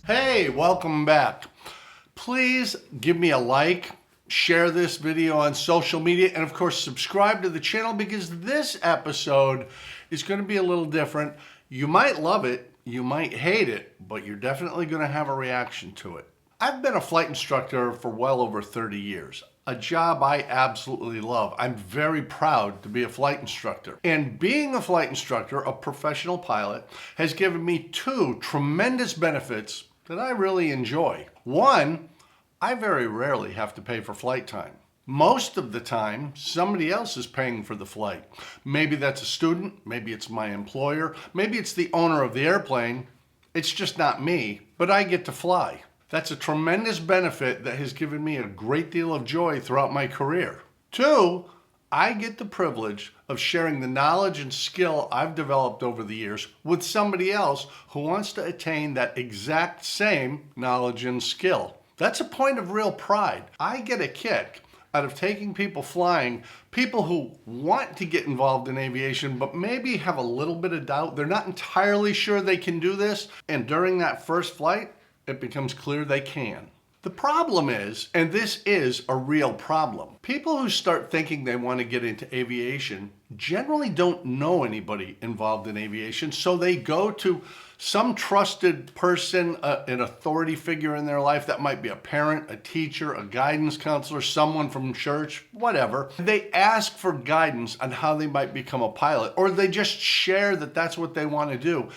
Hey, welcome back. Please give me a like, share this video on social media, and of course subscribe to the channel because this episode is going to be a little different. You might love it, you might hate it, but you're definitely going to have a reaction to it. I've been a flight instructor for well over 30 years. A job I absolutely love. I'm very proud to be a flight instructor. And being a flight instructor, a professional pilot, has given me two tremendous benefits that I really enjoy. One, I very rarely have to pay for flight time. Most of the time, somebody else is paying for the flight. Maybe that's a student, maybe it's my employer, maybe it's the owner of the airplane. It's just not me, but I get to fly. That's a tremendous benefit that has given me a great deal of joy throughout my career. Two, I get the privilege of sharing the knowledge and skill I've developed over the years with somebody else who wants to attain that exact same knowledge and skill. That's a point of real pride. I get a kick out of taking people flying, people who want to get involved in aviation but maybe have a little bit of doubt. They're not entirely sure they can do this, and during that first flight, it becomes clear they can. The problem is, and this is a real problem, people who start thinking they want to get into aviation generally don't know anybody involved in aviation, so they go to some trusted person, an authority figure in their life. That might be a parent, a teacher, a guidance counselor, someone from church, whatever. They ask for guidance on how they might become a pilot, or they just share that that's what they want to do.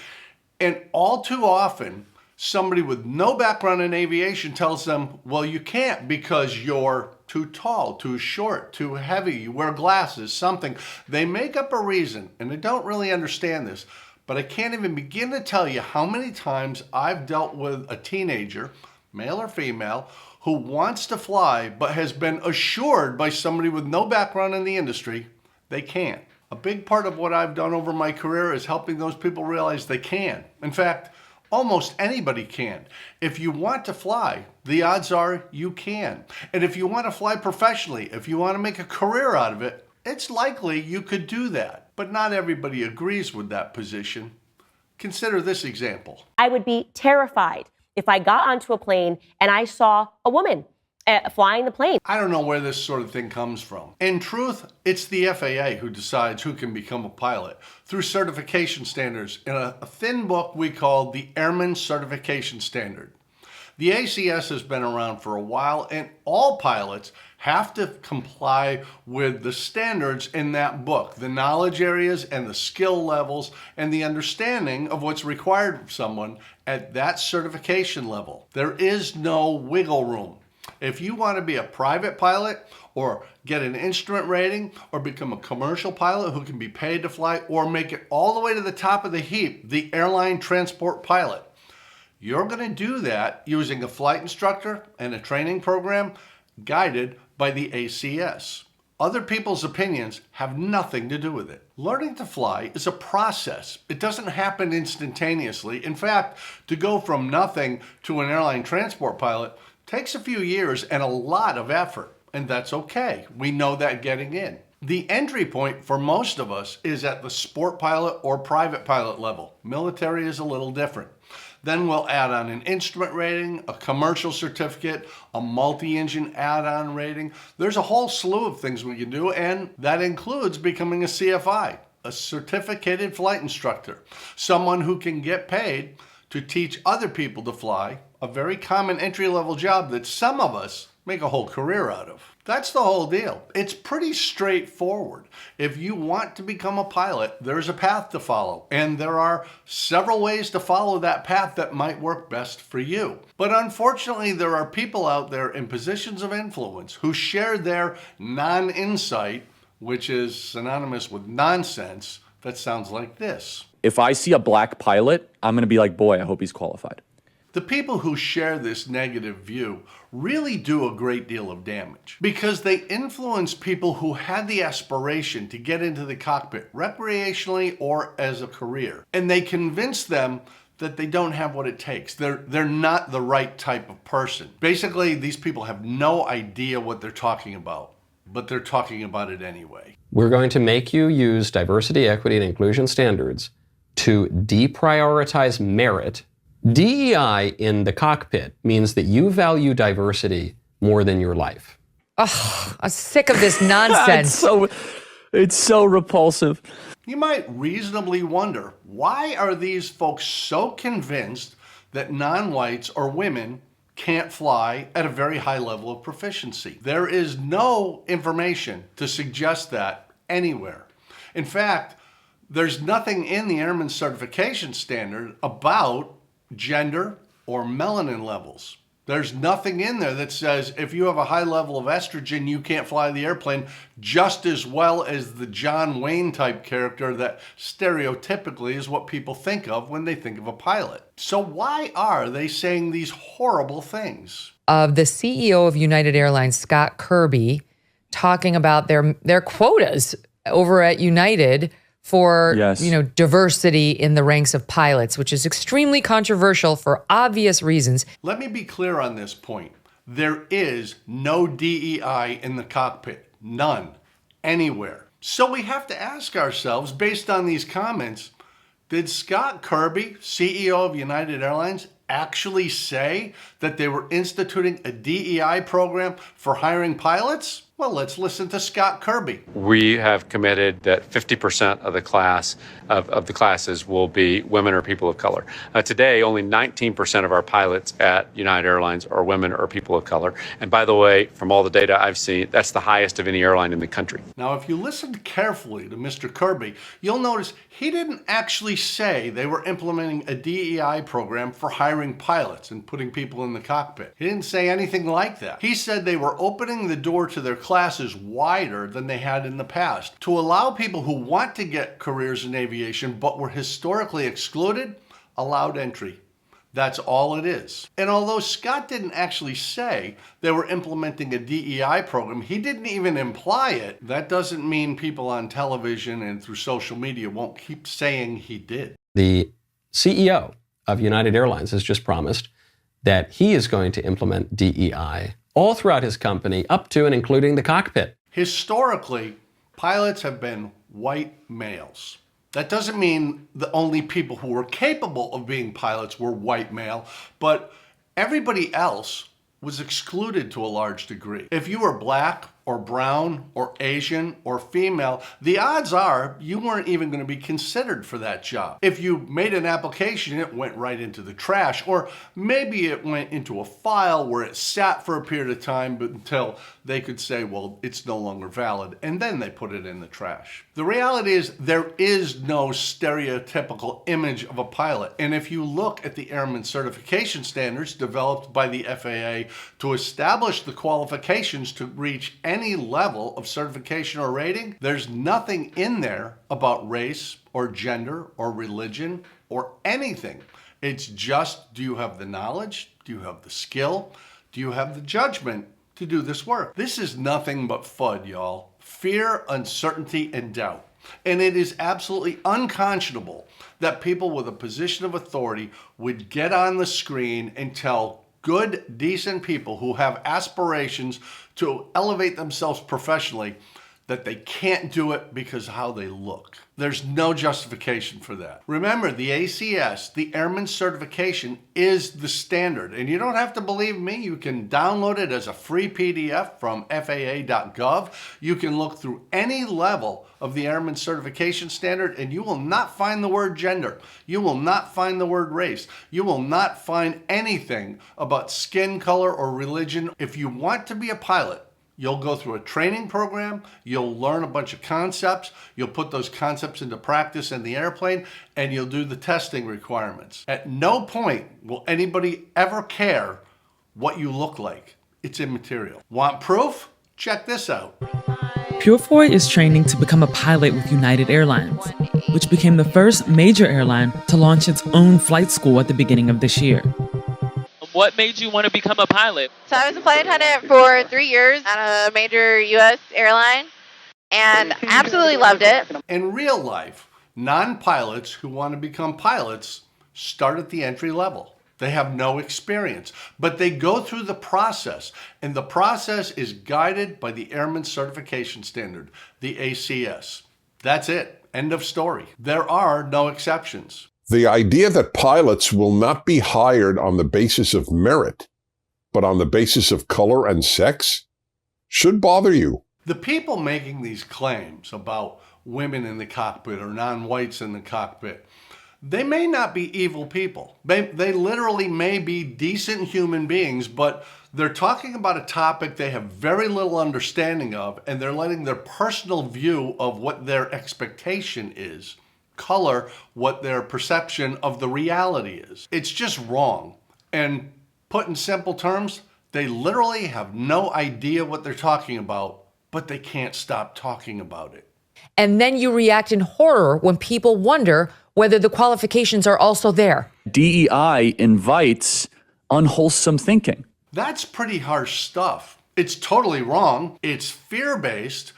And all too often, somebody with no background in aviation tells them, well, you can't because you're too tall, too short, too heavy, you wear glasses, something. They make up a reason, and I don't really understand this, but I can't even begin to tell you how many times I've dealt with a teenager, male or female, who wants to fly but has been assured by somebody with no background in the industry they can't. A big part of what I've done over my career is helping those people realize they can. In fact, almost anybody can. If you want to fly, the odds are you can. And if you want to fly professionally, if you want to make a career out of it, it's likely you could do that. But not everybody agrees with that position. Consider this example. I would be terrified if I got onto a plane and I saw a woman flying the plane. I don't know where this sort of thing comes from. In truth, it's the FAA who decides who can become a pilot through certification standards in a thin book we call the Airman Certification Standard. The ACS has been around for a while, and all pilots have to comply with the standards in that book, the knowledge areas and the skill levels and the understanding of what's required of someone at that certification level. There is no wiggle room. If you want to be a private pilot or get an instrument rating or become a commercial pilot who can be paid to fly or make it all the way to the top of the heap, the airline transport pilot, you're going to do that using a flight instructor and a training program guided by the ACS. Other people's opinions have nothing to do with it. Learning to fly is a process. It doesn't happen instantaneously. In fact, to go from nothing to an airline transport pilot takes a few years and a lot of effort, and that's okay. We know that getting in. The entry point for most of us is at the sport pilot or private pilot level. Military is a little different. Then we'll add on an instrument rating, a commercial certificate, a multi-engine add-on rating. There's a whole slew of things we can do, and that includes becoming a CFI, a certificated flight instructor, someone who can get paid to teach other people to fly, a very common entry-level job that some of us make a whole career out of. That's the whole deal. It's pretty straightforward. If you want to become a pilot, there's a path to follow, and there are several ways to follow that path that might work best for you. But unfortunately, there are people out there in positions of influence who share their non-insight, which is synonymous with nonsense, that sounds like this. If I see a black pilot, I'm going to be like, boy, I hope he's qualified. The people who share this negative view really do a great deal of damage because they influence people who had the aspiration to get into the cockpit recreationally or as a career. And they convince them that they don't have what it takes. They're not the right type of person. Basically, these people have no idea what they're talking about, but they're talking about it anyway. We're going to make you use diversity, equity, and inclusion standards to deprioritize merit DEI in the cockpit means that you value diversity more than your life. Ugh, I'm sick of this nonsense. It's so repulsive. You might reasonably wonder, why are these folks so convinced that non-whites or women can't fly at a very high level of proficiency? There is no information to suggest that anywhere. In fact, there's nothing in the Airman Certification Standard about gender or melanin levels. There's nothing in there that says if you have a high level of estrogen, you can't fly the airplane just as well as the John Wayne type character that stereotypically is what people think of when they think of a pilot. So why are they saying these horrible things? The CEO of United Airlines, Scott Kirby, talking about their quotas over at United for Yes. diversity in the ranks of pilots, which is extremely controversial for obvious reasons. Let me be clear on this point. There is no DEI in the cockpit. None. Anywhere. So we have to ask ourselves, based on these comments, did Scott Kirby, CEO of United Airlines, actually say that they were instituting a DEI program for hiring pilots? Well, let's listen to Scott Kirby. We have committed that 50% of the class of the classes will be women or people of color. Today, only 19% of our pilots at United Airlines are women or people of color. And by the way, from all the data I've seen, that's the highest of any airline in the country. Now, if you listened carefully to Mr. Kirby, you'll notice he didn't actually say they were implementing a DEI program for hiring pilots and putting people in the cockpit. He didn't say anything like that. He said they were opening the door to their classes wider than they had in the past to allow people who want to get careers in aviation but were historically excluded allowed entry. That's all it is. And although Scott didn't actually say they were implementing a DEI program, he didn't even imply it. That doesn't mean people on television and through social media won't keep saying he did. The CEO of United Airlines has just promised that he is going to implement DEI all throughout his company, up to and including the cockpit. Historically, pilots have been white males. That doesn't mean the only people who were capable of being pilots were white male, but everybody else was excluded to a large degree. If you were black or brown or Asian or female, the odds are you weren't even going to be considered for that job. If you made an application, it went right into the trash, or maybe it went into a file where it sat for a period of time but until they could say, well, it's no longer valid, and then they put it in the trash. The reality is there is no stereotypical image of a pilot, and if you look at the Airman Certification Standards developed by the FAA to establish the qualifications to reach any level of certification or rating, there's nothing in there about race or gender or religion or anything. It's just, do you have the knowledge? Do you have the skill? Do you have the judgment to do this work? This is nothing but FUD, y'all. Fear, uncertainty, and doubt. And it is absolutely unconscionable that people with a position of authority would get on the screen and tell good, decent people who have aspirations to elevate themselves professionally that they can't do it because of how they look. There's no justification for that. Remember, the ACS, the Airman Certification, is the standard. And you don't have to believe me. You can download it as a free PDF from FAA.gov. You can look through any level of the Airman Certification Standard and you will not find the word gender. You will not find the word race. You will not find anything about skin color or religion. If you want to be a pilot, you'll go through a training program, you'll learn a bunch of concepts, you'll put those concepts into practice in the airplane, and you'll do the testing requirements. At no point will anybody ever care what you look like. It's immaterial. Want proof? Check this out. Purefoy is training to become a pilot with United Airlines, which became the first major airline to launch its own flight school at the beginning of this year. What made you want to become a pilot? So I was a flight attendant for 3 years at a major U.S. airline and absolutely loved it. In real life, non-pilots who want to become pilots start at the entry level. They have no experience, but they go through the process, and the process is guided by the Airman Certification Standard, the ACS. That's it. End of story. There are no exceptions. The idea that pilots will not be hired on the basis of merit, but on the basis of color and sex, should bother you. The people making these claims about women in the cockpit or non-whites in the cockpit, they may not be evil people. They literally may be decent human beings, but they're talking about a topic they have very little understanding of, and they're letting their personal view of what their expectation is color what their perception of the reality is. It's just wrong. And put in simple terms, they literally have no idea what they're talking about, but they can't stop talking about it. And then you react in horror when people wonder whether the qualifications are also there. DEI invites unwholesome thinking. That's pretty harsh stuff. It's totally wrong. It's fear-based,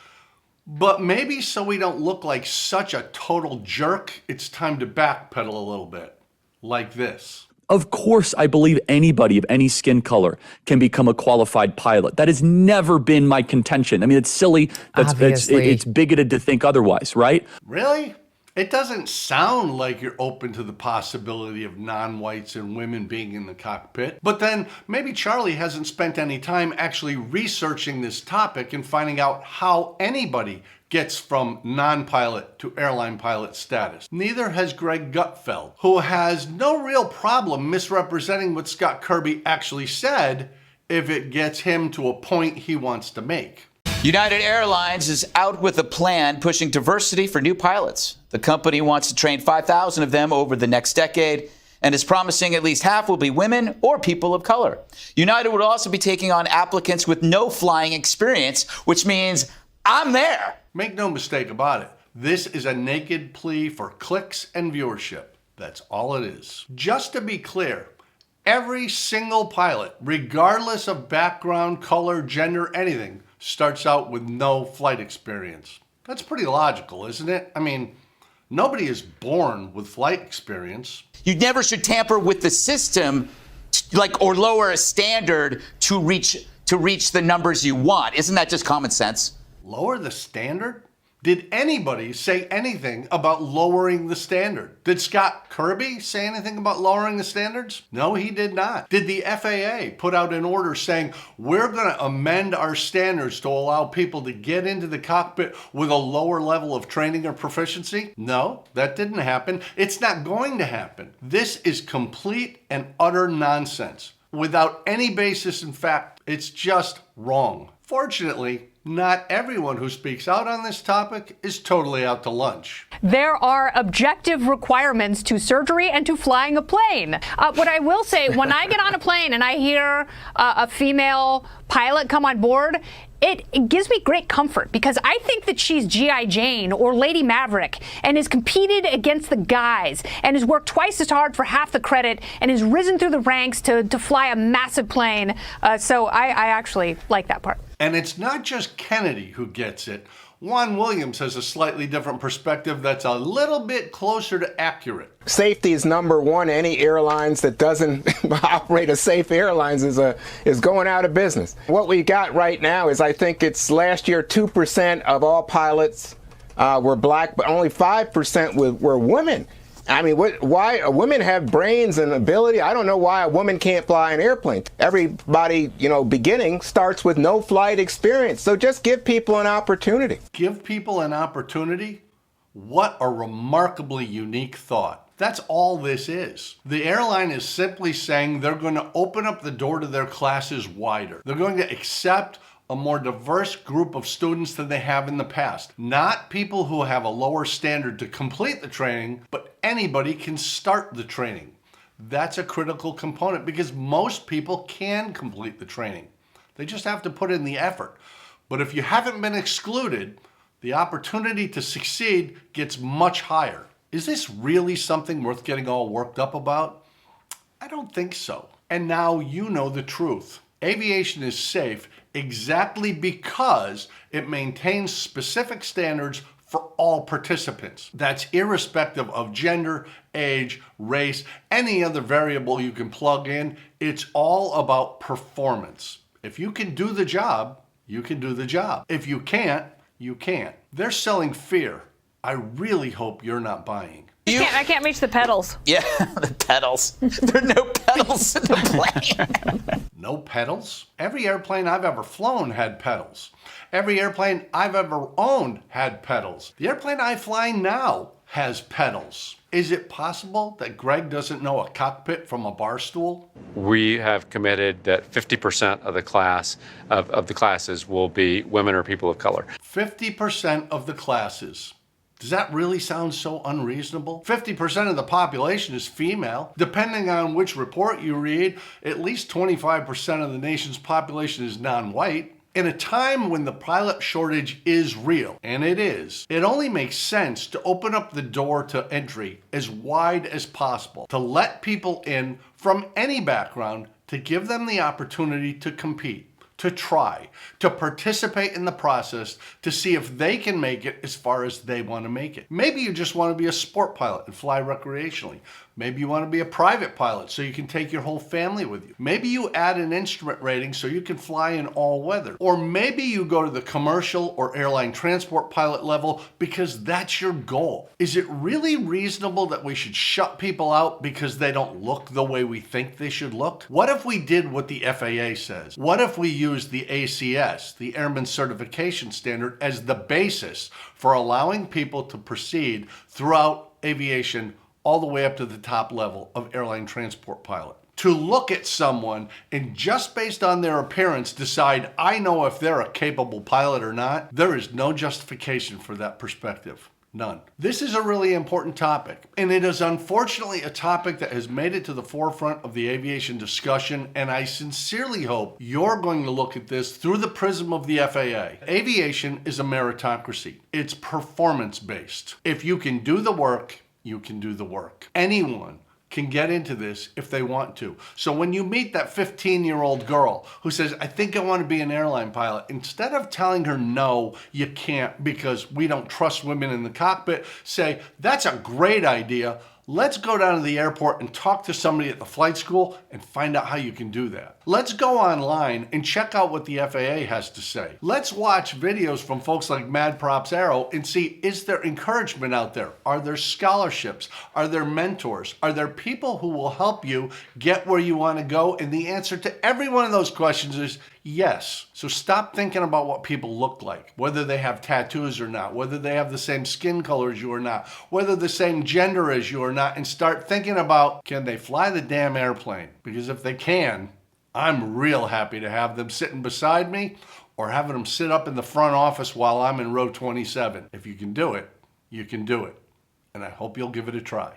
but maybe so we don't look like such a total jerk, it's time to backpedal a little bit, like this. Of course, I believe anybody of any skin color can become a qualified pilot. That has never been my contention. I mean, it's silly. It's bigoted to think otherwise, right? Really? It doesn't sound like you're open to the possibility of non-whites and women being in the cockpit. But then maybe Charlie hasn't spent any time actually researching this topic and finding out how anybody gets from non-pilot to airline pilot status. Neither has Greg Gutfeld, who has no real problem misrepresenting what Scott Kirby actually said if it gets him to a point he wants to make. United Airlines is out with a plan pushing diversity for new pilots. The company wants to train 5,000 of them over the next decade and is promising at least half will be women or people of color. United would also be taking on applicants with no flying experience, which means I'm there. Make no mistake about it. This is a naked plea for clicks and viewership. That's all it is. Just to be clear, every single pilot, regardless of background, color, gender, anything, starts out with no flight experience. That's pretty logical, isn't it? I mean, nobody is born with flight experience. You never should tamper with the system, or lower a standard to reach the numbers you want. Isn't that just common sense? Lower the standard? Did anybody say anything about lowering the standard? Did Scott Kirby say anything about lowering the standards? No, he did not. Did the FAA put out an order saying, we're going to amend our standards to allow people to get into the cockpit with a lower level of training or proficiency? No, that didn't happen. It's not going to happen. This is complete and utter nonsense. Without any basis in fact, it's just wrong. Fortunately, not everyone who speaks out on this topic is totally out to lunch. There are objective requirements to surgery and to flying a plane. What I will say, when I get on a plane and I hear a female pilot come on board, it gives me great comfort because I think that she's G.I. Jane or Lady Maverick and has competed against the guys and has worked twice as hard for half the credit and has risen through the ranks to fly a massive plane. So I actually like that part. And it's not just Kennedy who gets it. Juan Williams has a slightly different perspective that's a little bit closer to accurate. Safety is number one. Any airlines that doesn't operate a safe airlines is going out of business. What we got right now is, I think it's last year, 2% of all pilots were black, but only 5% were women. I mean, why women have brains and ability? I don't know why a woman can't fly an airplane. Everybody, beginning starts with no flight experience. So just give people an opportunity. Give people an opportunity? What a remarkably unique thought. That's all this is. The airline is simply saying they're going to open up the door to their classes wider. They're going to accept a more diverse group of students than they have in the past. Not people who have a lower standard to complete the training, but anybody can start the training. That's a critical component because most people can complete the training. They just have to put in the effort. But if you haven't been excluded, the opportunity to succeed gets much higher. Is this really something worth getting all worked up about? I don't think so. And now you know the truth. Aviation is safe exactly because it maintains specific standards for all participants. That's irrespective of gender, age, race, any other variable you can plug in. It's all about performance. If you can do the job, you can do the job. If you can't, you can't. They're selling fear. I really hope you're not buying. I can't reach the pedals. Yeah, the pedals. There are no pedals in the plane. No pedals? Every airplane I've ever flown had pedals. Every airplane I've ever owned had pedals. The airplane I fly now has pedals. Is it possible that Greg doesn't know a cockpit from a bar stool? We have committed that 50% of the class of the classes will be women or people of color. 50% of the classes. Does that really sound so unreasonable? 50% of the population is female. Depending on which report you read, at least 25% of the nation's population is non-white. In a time when the pilot shortage is real, and it is, it only makes sense to open up the door to entry as wide as possible, to let people in from any background, to give them the opportunity to compete, to try, to participate in the process, to see if they can make it as far as they want to make it. Maybe you just want to be a sport pilot and fly recreationally. Maybe you want to be a private pilot so you can take your whole family with you. Maybe you add an instrument rating so you can fly in all weather. Or maybe you go to the commercial or airline transport pilot level because that's your goal. Is it really reasonable that we should shut people out because they don't look the way we think they should look? What if we did what the FAA says? What if we used the ACS, the Airman Certification Standard, as the basis for allowing people to proceed throughout aviation all the way up to the top level of airline transport pilot? To look at someone and just based on their appearance decide, I know if they're a capable pilot or not, there is no justification for that perspective. None. This is a really important topic, and it is unfortunately a topic that has made it to the forefront of the aviation discussion, and I sincerely hope you're going to look at this through the prism of the FAA. Aviation is a meritocracy. It's performance-based. If you can do the work, you can do the work. Anyone can get into this if they want to. So when you meet that 15-year-old girl who says, I think I want to be an airline pilot, instead of telling her, no, you can't because we don't trust women in the cockpit, say, that's a great idea. Let's go down to the airport and talk to somebody at the flight school and find out how you can do that. Let's go online and check out what the FAA has to say. Let's watch videos from folks like MadPropsAero and see, is there encouragement out there? Are there scholarships? Are there mentors? Are there people who will help you get where you want to go? And the answer to every one of those questions is yes. So stop thinking about what people look like, whether they have tattoos or not, whether they have the same skin color as you or not, whether the same gender as you or not, and start thinking about, can they fly the damn airplane? Because if they can, I'm real happy to have them sitting beside me or having them sit up in the front office while I'm in row 27. If you can do it, you can do it. And I hope you'll give it a try.